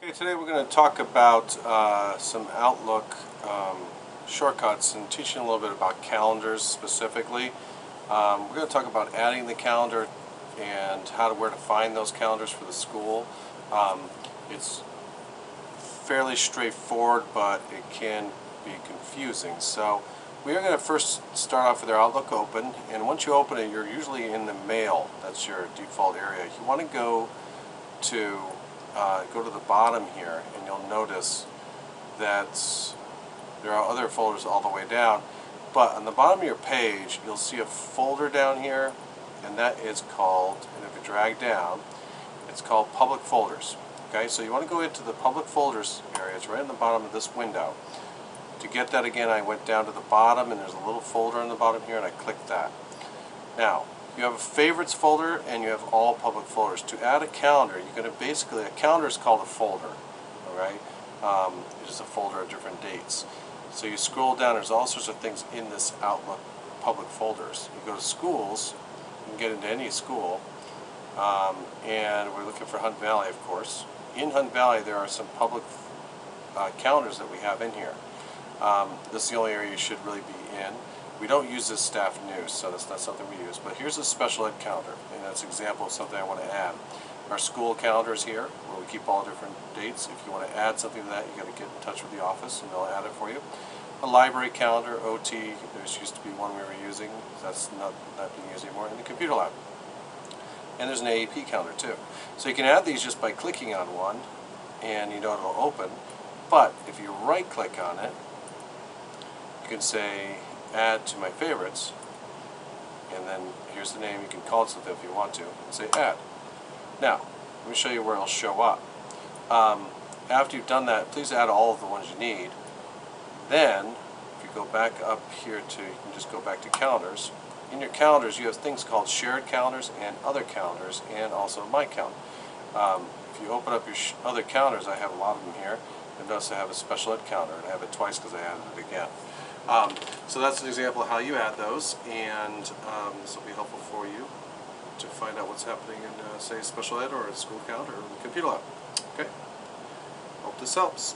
Okay, today we're going to talk about some Outlook shortcuts and teaching a little bit about calendars specifically. We're going to talk about adding the calendar and where to find those calendars for the school. It's fairly straightforward, but it can be confusing. So we are going to first start off with our Outlook open, and once you open it, you're usually in the mail. That's your default area. You want to go to the bottom here, and you'll notice that there are other folders all the way down, but on the bottom of your page you'll see a folder down here, and that is called, and if you drag down, it's called public folders. Okay, so you want to go into the public folders area. It's right in the bottom of this window. To get that, again, I went down to the bottom, and there's a little folder in the bottom here, and I clicked that. Now you have a favorites folder and you have all public folders. To add a calendar, you're going to basically, a calendar is called a folder, alright? It is a folder of different dates. So you scroll down, there's all sorts of things in this Outlook public folders. You go to schools, you can get into any school, and we're looking for Hunt Valley, of course. In Hunt Valley there are some public calendars that we have in here. This is the only area you should really be in. We don't use this staff news, so that's not something we use. But here's a special ed calendar, and that's an example of something I want to add. Our school calendar is here, where we keep all different dates. If you want to add something to that, you got to get in touch with the office, and they'll add it for you. A library calendar, OT. There used to be one we were using. That's not being used anymore. And the computer lab. And there's an AAP calendar too. So you can add these just by clicking on one, and you know it'll open. But if you right-click on it, you can say add to my favorites, and then here's the name. You can call it something if you want to, and say add. Now let me show you where it'll show up. After you've done that, please add all of the ones you need. Then if you go back up here to, you can just go back to calendars. In your calendars you have things called shared calendars and other calendars, and also my calendar. If you open up your other calendars, I have a lot of them here, and notice I have a special ed calendar, and I have it twice because I added it again. So that's an example of how you add those, and this will be helpful for you to find out what's happening in, say, special ed or a school calendar or the computer lab. Okay? Hope this helps.